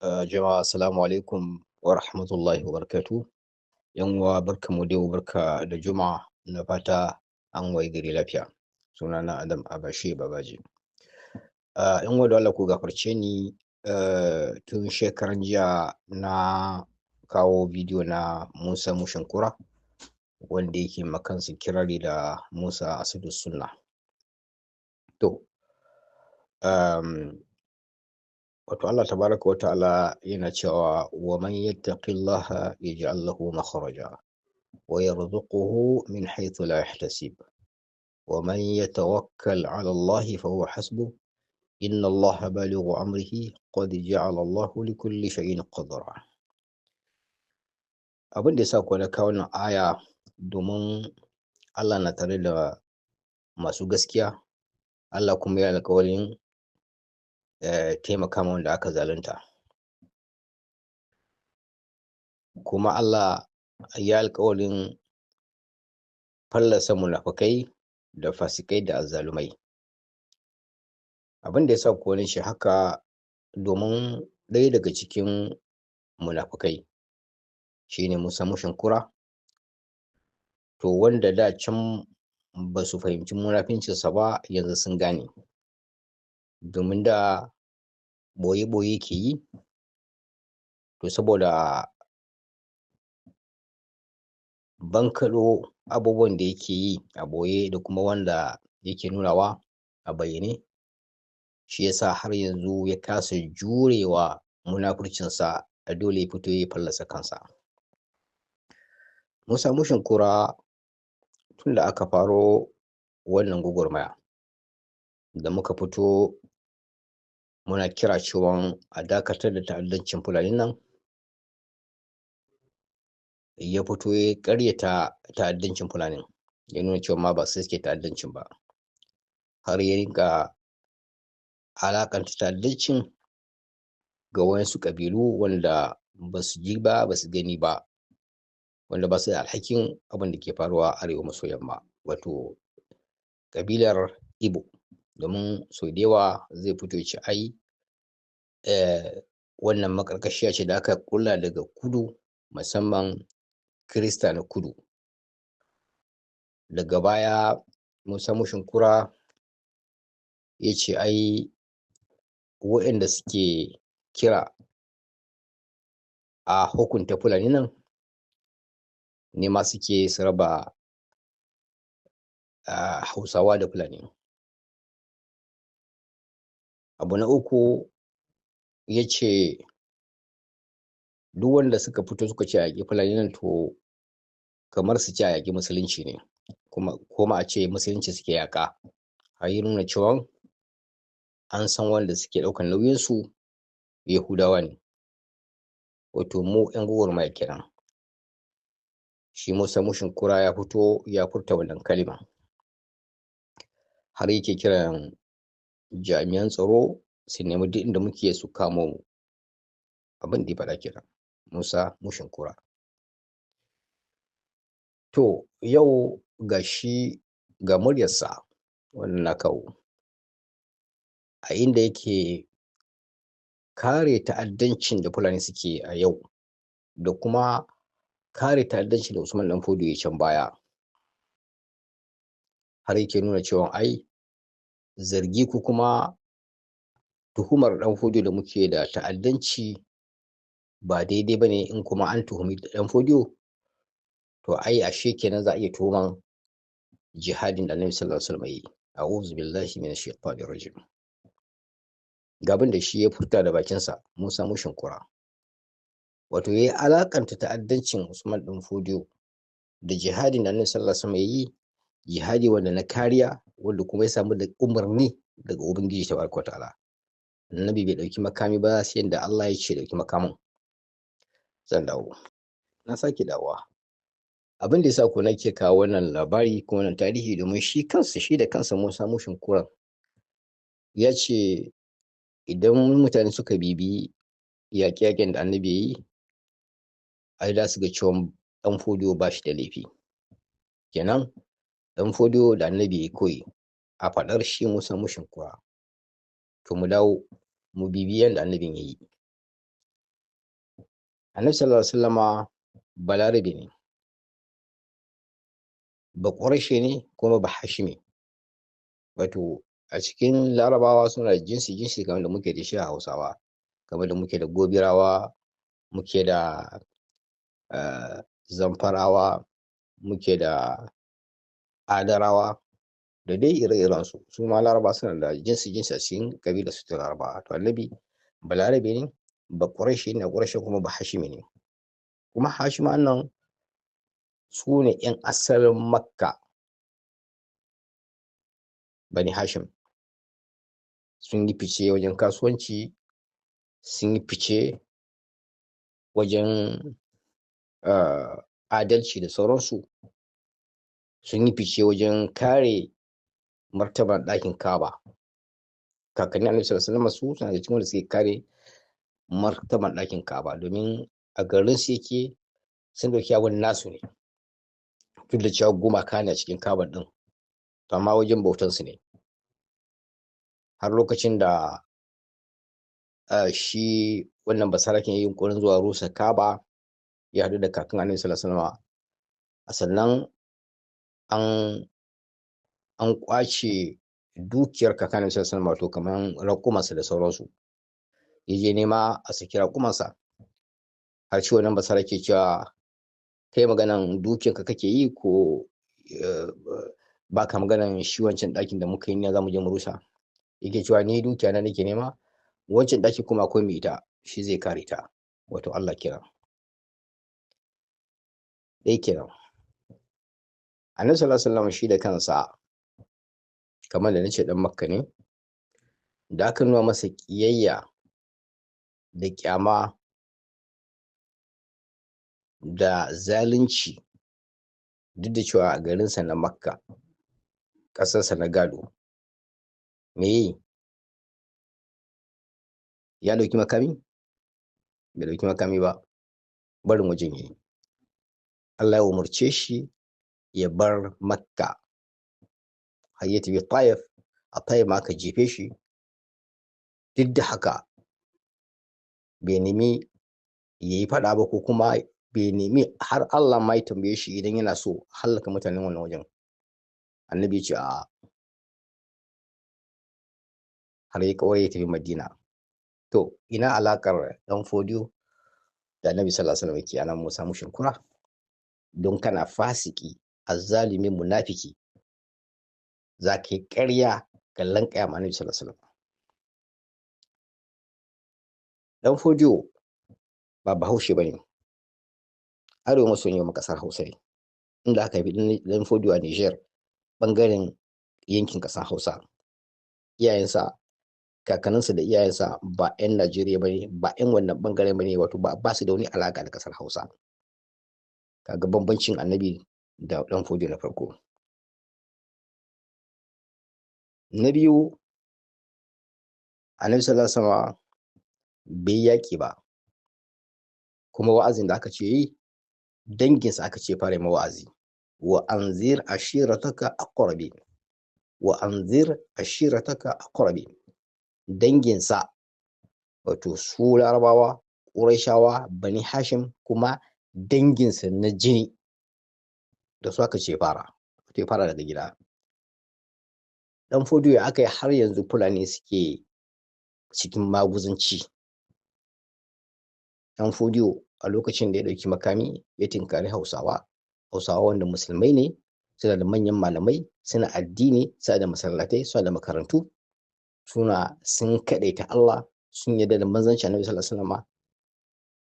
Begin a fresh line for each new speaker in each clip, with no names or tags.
Jama'a assalamu alaikum wa rahmatullahi wa barakatuh. Yan uwa barkamu da yau, barka da juma'a, na fata an wayi gari lafiya. Sunana Adam Abashe Babaji. Yan uwa da Allah ku gafarce ni, tun shekaran jiya na kawo bidiyo na Musa Mushin Kura, wanda yake ma kansa kirari da Musa Asadu Sunna. To, wato Allah tabaraka wa ta'ala yana cewa wa man yattaqillaha yaj'al lahu makhraja wa yarzuquhu min haythu la yahtasib wa man yatawakkal 'ala Allah fa huwa hasbuh inna Allah balighu amrihi qad ja'ala Allah li kulli shay'in qadra. Abin da yasa ko na kawo wannan aya, domin Allah na tare da masu gaskiya, Allah kuma ya alƙawarin taimaka ma wanda aka zalunta, kuma Allah ya alƙawarin fallasa munafukai da fasikai da azzalumai. Abin da yasa kuwa nace haka, domin ɗaya daga cikin munafukai shine Musa Mushin Kura, to wanda da can ba su fahimci munafincinsa ba, yanzu sun gane, domin da ɓoye-ɓoye ke yi, to saboda bankaɗo abubuwan da yake yi a ɓoye da kuma wanda yake nunawa a bayyane, shi yasa har yanzu ya kasa jurewa munafurcinsa, a dole ya fito ya fallasa kansa. Musa Mushin Kura, tun da aka faro wannan gwagwarmaya, da muka fito muna kira cewan a dakatar da ta'addancin Fulani nan, ya fito ya ƙaryata ta'addancin Fulanin, ya nuna cewa ma ba su suke ta'addancin ba, har ya rinƙa alaƙanta ta'addancin ga waƴansu ƙabilu wanda ba su ji ba, ba su gani ba, wanda ba su da alhakin abin da ke faruwa a arewa maso yamma, wato ƙabilar Igbo. Domin sau da yawa zai fito ya ce ai wannan maƙarƙashiya ce da aka ƙulla daga kudu, musamman Kirista na kudu. Daga baya Musa Mushin Kura ya ce ai waƴanda suke kira a hukunta Fulani nan, ne ma suke su raba Hausawa da Fulani. Abu na uku, ya ce duk wanda suka fito suka ce a yaƙi Fulani nan, to kamar su ce a yaƙi musulunci ne, kuma a ce musulunci suke yaƙa. Har ya nuna cewan an san wanda suke ɗaukan nauyinsu Yahudawa ne, wato mu ƴan gwagwarmaya kenan. Shi Musa Mushin Kura ya fito ya furta wannan kalma, har yake kiran jami'an tsaro su nemi duk inda muke su kamo mu. Abin da ya faɗa kenan, Musa Mushin Kura. To, yau ga shi ga muryarsa wannan na kawo, a inda yake kare ta'addancin da Fulani suke a yau, da kuma kare ta'addancin da Usman ɗan Fodio yayi can baya. Har yake nuna cewa ai zargi ko kuma tuhumar ɗan Fodio da muke da ta'addanci ba daidai ba ne, in kuma an tuhumi ɗan Fodio, to ai ashe kenan za a iya tuhuman jihadin da Annabi sallallahu alaihi wasallam yayi. A'udhu billahi minash shaitanir rajim. Ga abin da shi ya furta da bakinsa, Musa Mushin Kura. Wato yayi alaƙanta ta'addancin Usman ɗan Fodio da jihadin da Annabi sallallahu alaihi wasallam yayi, jihadi wanda na kariya, wanda kuma ya samu da umarni daga Ubangiji tabaraka wa ta'ala. Annabi bai ɗauki makami ba sai yanda Allah ya ce ya ɗauki makamin. Zan dawo. Na sake dawowa. Abin da yasa ko nake kawo wannan labari ko wannan tarihi, domin shi da kansa Musa Mushin Kuran ya ce idan mutane suka bibiyi yaƙe-yaƙen da Annabi yayi, ai za su ga cewan ɗan Fodio ba shi da laifi. Kenan ɗan Fodio da Annabi yayi koyi, a faɗar shi Musa Mushin Kura. To mu dawo mu bibiyi yanda Annabin yayi. Annabi sallallahu alaihi wasallama balarabe ne, ba ƙurayshe ne kuma ba hashime. Wato a cikin larabawa suna da jinsi jinsi kamar da muke da shi a hausawa, kamar da muke da gobirawa, muke da zamfarawa, muke da adarawa da dai ire-iren su ma laraba suna da jinsi jinsi a cikin kabilar su ta larabawa. To annabi balarabe ne, ba ƙurayshe ne, ƙurayshe kuma ba hashime ne. Kuma hashiman nan su ne 'yan asalin makka, bani hashim. Sun yi fice wajen kasuwanci, sun yi fice wajen adalci da sauransu, sun yi fice wajen kare martabar ɗakin Ka'aba. Kakannin Annabi sallallahu alaihi wasallam su suna da cikin wanda suke kare martabar ɗakin Ka'aba, domin a garin su yake, sun ɗauki abin nasu ne, duk da cewa gumaka ne a cikin Ka'aba ɗin, to amma wajen bautan su ne. Har lokacin da shi wannan basaraken ya yi yunƙurin zuwa rusa Ka'aba, ya haɗu da kakan Annabi sallallahu alaihi wasallam, sannan an ƙwace dukiyar kakan Annabi sallallahu alaihi wasallam, wato kaman raƙumansa da sauransu. Ya je nema a saki raƙumansa, har shi wannan basarake cewa kai maganan dukiyarka kake yi ko ba ka maganan shi wancan ɗakin da muka yi ne za mu je mu rusa? Yake cewa ni dukiya na nake nema, wancan ɗaki kuma akwai mai ita, shi zai kare ta, wato Allah kenan. Ɗaya kenan. Annabi sallallahu alaihi wasallam shi da kansa, kamar da nace dan Makka ne, da aka nuna masa ƙiyayya da ƙyama da zalunci, duk da cewa a garinsa na Makka, ƙasarsa na gado, me yi? Ya ɗauki makami? Bai ɗauki makami ba, barin wajen yayi. Allah ya umarce shi ya bar Makka, har ya tafi Taif. A Taif ma aka jefe shi. Duk da haka bai nemi ya yi faɗa ba, ko kuma bai nemi, har Allah ma ya tambaye shi idan yana so hallaka mutanen wannan wajen. Annabi ya ce a'a, har ya ƙaura ya tafi Madina. To ina alaƙar ɗan Fodiyo da Annabi sallallahu alaihi wasallam yake anan mu samu shinkura? Don kana fasiki, azzalumi, munafiki, za ka yi ƙarya ka lanƙaya ma Annabi sallallahu alaihi wasallam. Ɗan Fodiyo ba Bahaushe ba ne, arewa maso yamma ƙasar Hausa ne, inda aka haifi ɗan Fodiyo a Niger, ɓangaren yankin ƙasar Hausa. Iyayensa, kakanninsa da iyayensa ba 'yan Najeriya ba ne, ba 'yan wannan ɓangaren ba ne, wato ba su da wani alaƙa da ƙasar Hausa. Kaga bambancin Annabi da ɗan Fodiyo na farko. Na biyu, Annabi sallallahu alaihi wasallam bai yaƙi ba, kuma wa'azin da aka ce yi, danginsa aka ce fara ma wa'azi. Wa anzir ashirataka aqrabin, wa anzir ashirataka aqrabin. Danginsa, wato su Larabawa, Qurayshawa, Bani Hashim, kuma danginsa na jini, da su aka ce fara daga gida. Ɗan Fodiyo aka yi har yanzu Fulani suke cikin maguzanci. Ɗan Fodiyo a lokacin da ya ɗauki makami ya tinkari Hausawa wanda musulmai ne, suna da manyan malamai, suna addini, suna da masallatai, suna da makarantu, sun kaɗaita Allah, sun yarda da manzancin Annabi sallallahu alaihi wasallam.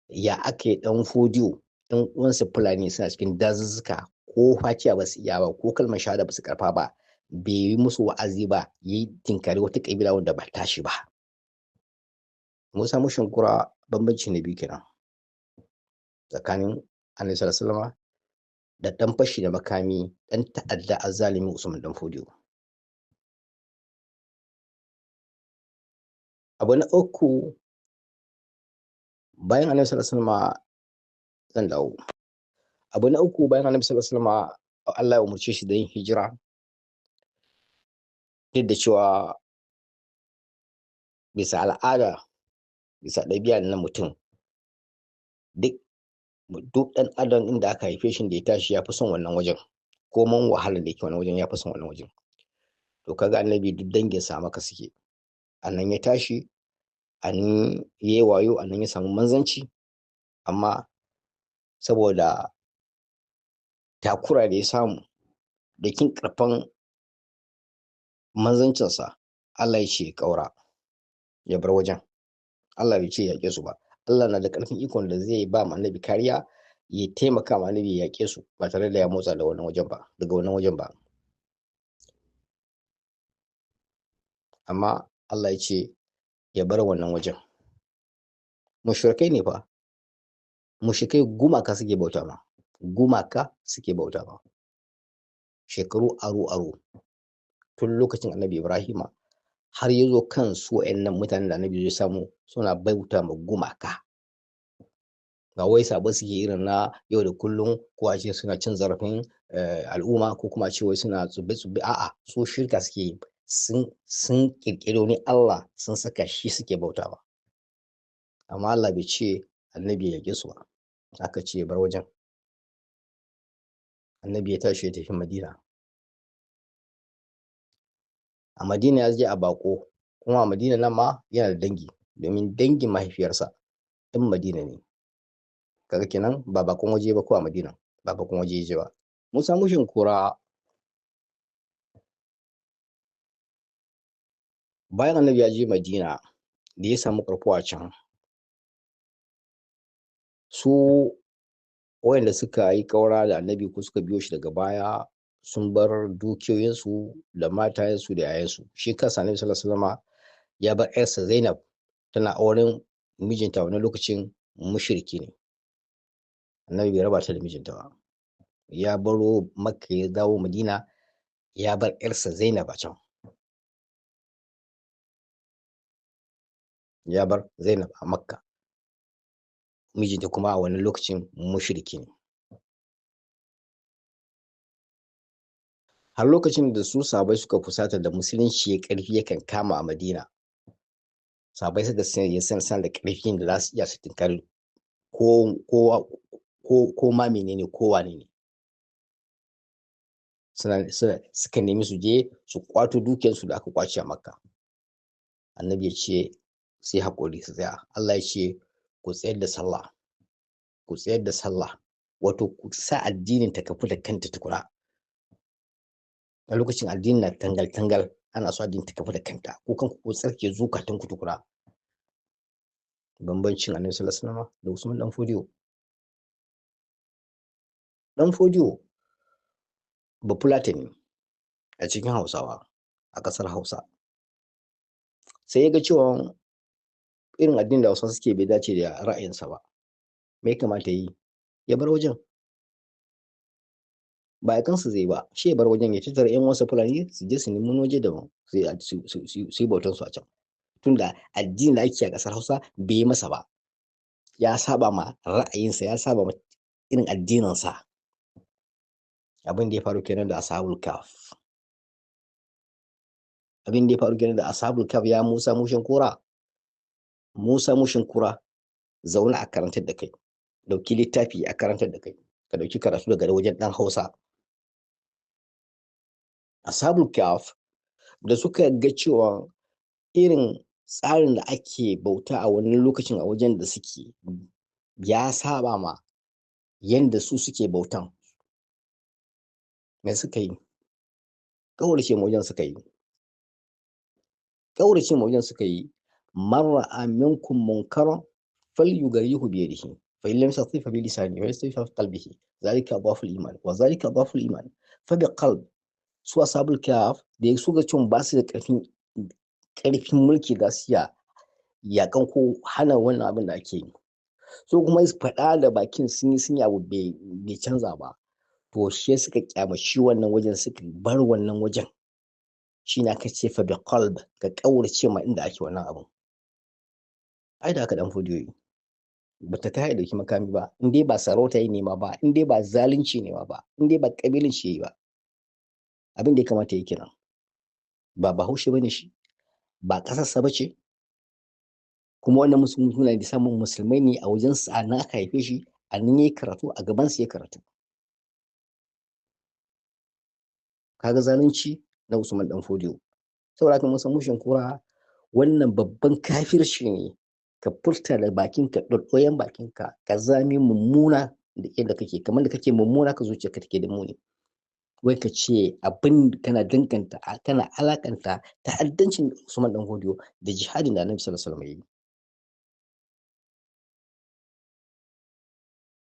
Ya aka yi Ɗan Fodiyo, ɗan uwansa Fulani suna cikin dazuzzuka, ko Fatiha ba su iya ba, ko kalmar shahada ba su karfa ba, bai yi musu wa'azi ba, yi tinkari wata kabila wanda ba tashi ba. Mun samu shinkura. Bambanci na biyu kenan tsakanin Annabi sallallahu alaihi wasallam da ɗan fashi da makami, ɗan ta'adda, azzalumi Usman ɗan Fodiyo. Abu na uku, bayan Annabi sallallahu alaihi wasallam, zan dawo. Abu na uku, bayan Annabi sallallahu alaihi wasallam, Allah ya umarce shi da yin hijira, duk da cewa bisa al'ada, bisa ɗabi'a na mutum, duk ɗan adam inda aka haife shi da ya tashi ya fi son wannan wajen, ko man wahalar da yake wannan wajen ya fi son wannan wajen. To kaga annabi duk dangin sa maka suke, a nan ya tashi, a nan ya yi wayo, a nan ya samu manzanci, amma saboda takura da ya samu da kin karfan manzancinsa, Allah ya ce ƙaura, ya bar wajen. Allah bai ce ya yaƙe su ba. Allah na da ƙarfin ikon da zai ba annabi kariya, ya taimaka ma annabi ya yaƙe su ba tare da ya motsa da wannan wajen ba, daga wannan wajen ba. Amma Allah ya ce ya bar wannan wajen. Mushrikai ne fa, mushrikai gumaka suke bauta ma, gumaka suke bauta ma. Shekaru aro-aro, tun lokacin annabi Ibrahima har ya zo kan su wa'annan mutanen da annabi zai samu suna bauta ma gumaka. Ba wai sabo suke irin na yau da kullum, ko a ce suna cin zarafin al'umma, ko kuma a ce wai suna tsubbe-tsubbe, a'a, su shirka suke yi. Sun kirkiri wani Allah sun saka shi suke bautawa. Amma Allah bai ce annabi ya yaƙe su ba, aka ce ya bar wajen. Annabi ya tashi ya tafi Madina. A Madina ya je a baƙo, kuma a Madina nan ma yana da dangi, domin dangin mahaifiyarsa ɗan Madina ne. Kaga kenan ba baƙon waje ba, ko a Madina ba baƙon waje ya je ba. Musa mushin kura, bayan annabi ya je Madina da ya samu ƙarfi a can, su wayanda suka yi ƙaura da annabi ko suka biyo shi daga baya sun bar dukiyoyinsu da matayensu da yayansu. Shi kansa annabi sallallahu alaihi wasallama ya bar ƴarsa Zainab tana auren mijinta, wani lokacin mushriki ne. Annabi bai raba ta da mijinta ba, ya baro Makka ya dawo Madina, ya bar ƴarsa Zainab a can. Ya bar Zainab a Makka, mijinta kuma a wannan lokacin mushriki ne. Har lokacin da su sahabbai suka fusata da musulunci ya ƙarfi yakan kama a Madina, sahabbai suka san da ƙarfin da za su iya su tinkari ko ma menene, ko wane ne. Suka nemi su je su kwato dukiyarsu da aka kwace a Makka. Annabi ya ce sai haƙuri su tsaya. Allah ya ce ku tsayar da sallah, ku tsayar da sallah, wato ku sa addinin ta kafu da kanta tukuna. A lokacin addini na tangal-tangal, ana so addini ta kafu da kanta, ko kanku ku tsarki zukatan ku tukuna. Bambancin annabi sallallahu alaihi wasallam da Usman dan Fodiyo. Dan Fodiyo Bafulatani a cikin Hausawa, a ƙasar Hausa. Sai ya ga cewa irin addinin da Hausawa suke bai dace da ra'ayinsa ba. Me ya kamata yi? Ya bar wajen. Ba ya kansu zai ba, shi ya bar wajen, ya tattara ƴan uwansa Fulani su je su nemi wani waje daban su yi bautan su a can. Tunda addinin da ake a ƙasar Hausa bai yi masa ba, ya saba ma ra'ayinsa, ya saba ma irin addininsa. Abin da ya faru kenan da Ashabul Kahf. Abin da ya faru kenan da Ashabul Kahf, ya Musa mushin kura. Musa mushin kura, zauna a karantar da kai, ɗauki littafi a karantar da kai, ka ɗauki karatu daga wajen ɗan Hausa. Ashabul Kahf da suka ga cewa irin tsarin da ake bauta a wannan lokacin a wajen da suke ya saba ma yanda su suke bautan, me suka yi? Ƙaurace ma wajen suka yi. Ƙaurace ma wajen suka yi. Man ra'a minkum munkaran falyughayyirhu bi yadihi, fa in lam yastati' fa bi lisanihi, wa in lam yastati' fa bi qalbihi, dhalika adhafu al-iman, wa dhalika adhafu al-iman. Fa bi qalb, su Ashabul Kahf da su ga cewa ba su da ƙarfin mulki za su iya yaƙan ko hana wannan abin da ake yi. So kuma su faɗa da bakin sun yi abu bai canza ba, to shi suka ƙyamaci wannan wajen, suka bar wannan wajen. Shi ne aka ce fa bi qalb, ka ƙaurace ma inda ake wannan abun. Ai da haka Dan Fodiyo yi, bata kai ya ɗauki makami ba, in dai ba sarauta ya nema ba, in dai ba zalunci nema ba, in dai ba ƙabilanci ya yi ba. Abin da ya kamata ya yi kenan. Ba Bahaushe bane shi, ba ƙasarsa ba ce, kuma wannan suna da samun musulmai ne a wajen sa na aka haife shi, a nan yayi karatu, a gaban su yayi karatu. Kaga zalunci na Usman Dan Fodio. Saboda haka mun san mushin kura wannan babban kafirci ne, ka furta da bakinka ɗoɗɗoyan bakinka ƙazami mummuna da yadda kake, kamar da kake mummuna ka zuciyarka take da muni. Wai ka ce abin kana danganta kana alaƙanta ta'addancin Usman Dan Fodio da jihadin da Annabi sallallahu alaihi wasallam ya yi.